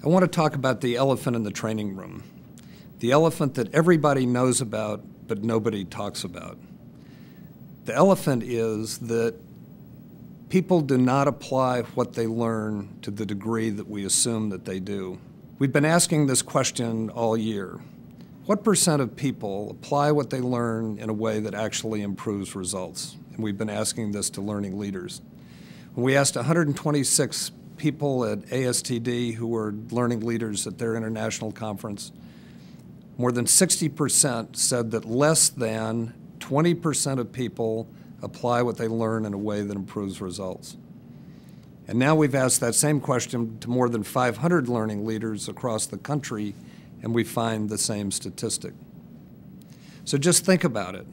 I want to talk about the elephant in the training room, the elephant that everybody knows about but nobody talks about. The elephant is that people do not apply what they learn to the degree that we assume that they do. We've been asking this question all year. What percent of people apply what they learn in a way that actually improves results? And we've been asking this to learning leaders. When we asked 126 people at ASTD who were learning leaders at their international conference, more than 60% said that less than 20% of people apply what they learn in a way that improves results. And now we've asked that same question to more than 500 learning leaders across the country, and we find the same statistic. So just think about it.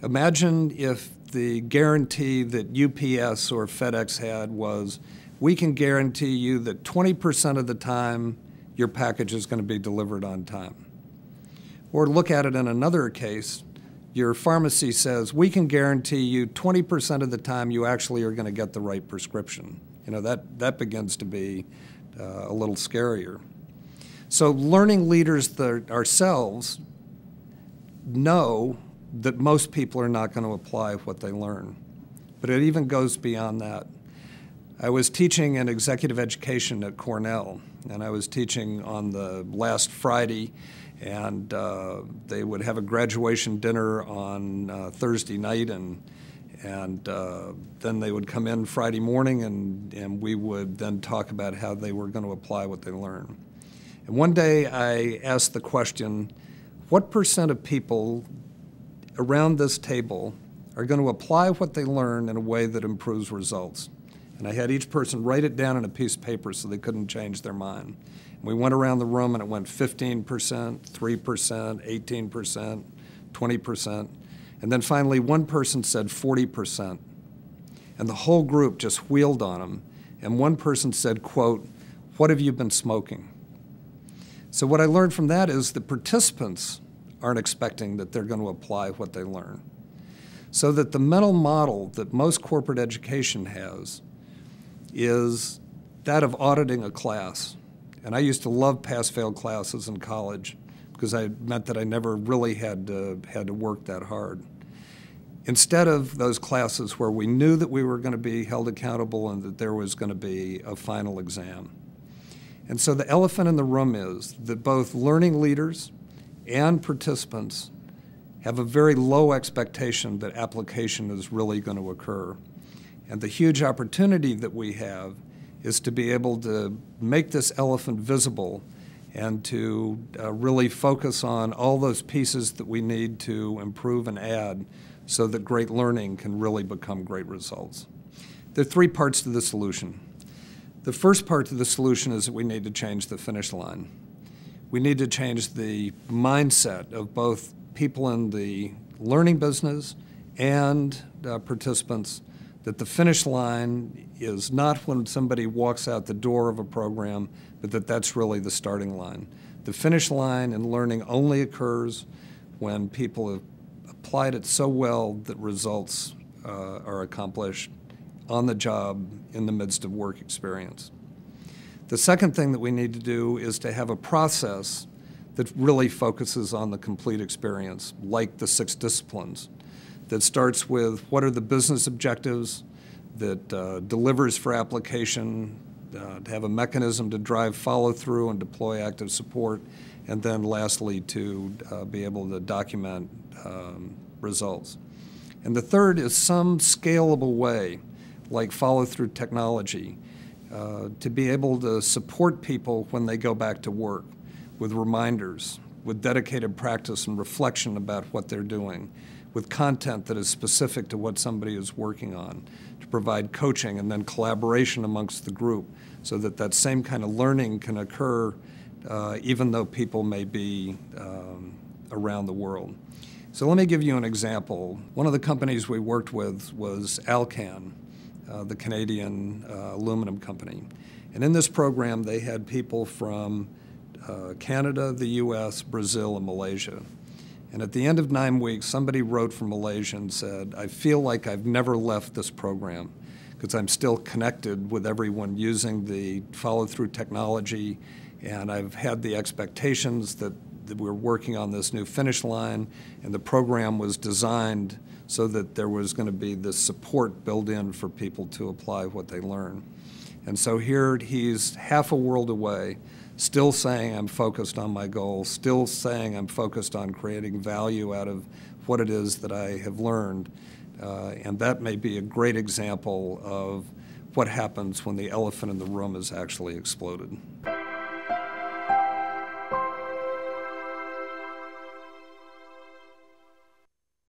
Imagine if the guarantee that UPS or FedEx had was, we can guarantee you that 20% of the time your package is going to be delivered on time. Or look at it in another case, your pharmacy says, we can guarantee you 20% of the time you actually are going to get the right prescription. You know, that begins to be a little scarier. So learning leaders ourselves know that most people are not going to apply what they learn. But it even goes beyond that. I was teaching in executive education at Cornell, and I was teaching on the last Friday, and they would have a graduation dinner on Thursday night, and then they would come in Friday morning, and we would then talk about how they were going to apply what they learned. And one day I asked the question, what percent of people around this table are going to apply what they learn in a way that improves results? And I had each person write it down on a piece of paper so they couldn't change their mind. And we went around the room and it went 15%, 3%, 18%, 20%. And then finally one person said 40%. And the whole group just wheeled on them. And one person said, quote, "What have you been smoking?" So what I learned from that is the participants aren't expecting that they're going to apply what they learn. So that the mental model that most corporate education has is that of auditing a class. And I used to love pass-fail classes in college because it meant that I never really had to work that hard. Instead of those classes where we knew that we were going to be held accountable and that there was going to be a final exam. And so the elephant in the room is that both learning leaders and participants have a very low expectation that application is really going to occur. And the huge opportunity that we have is to be able to make this elephant visible and to really focus on all those pieces that we need to improve and add so that great learning can really become great results. There are three parts to the solution. The first part to the solution is that we need to change the finish line. We need to change the mindset of both people in the learning business and participants that the finish line is not when somebody walks out the door of a program, but that that's really the starting line. The finish line in learning only occurs when people have applied it so well that results are accomplished on the job in the midst of work experience. The second thing that we need to do is to have a process that really focuses on the complete experience, like the 6 disciplines, that starts with what are the business objectives, that delivers for application, to have a mechanism to drive follow-through and deploy active support, and then lastly to be able to document results. And the third is some scalable way, like follow-through technology, to be able to support people when they go back to work with reminders, with dedicated practice and reflection about what they're doing, with content that is specific to what somebody is working on, to provide coaching and then collaboration amongst the group so that that same kind of learning can occur even though people may be around the world. So let me give you an example. One of the companies we worked with was Alcan, the Canadian aluminum company. And in this program, they had people from Canada, the US, Brazil, and Malaysia. And at the end of 9 weeks, somebody wrote from Malaysia and said, I feel like I've never left this program because I'm still connected with everyone using the follow-through technology, and I've had the expectations that we're working on this new finish line, and the program was designed so that there was going to be this support built in for people to apply what they learn. And so here he's half a world away, still saying I'm focused on my goal, still saying I'm focused on creating value out of what it is that I have learned. And that may be a great example of what happens when the elephant in the room is actually exploded.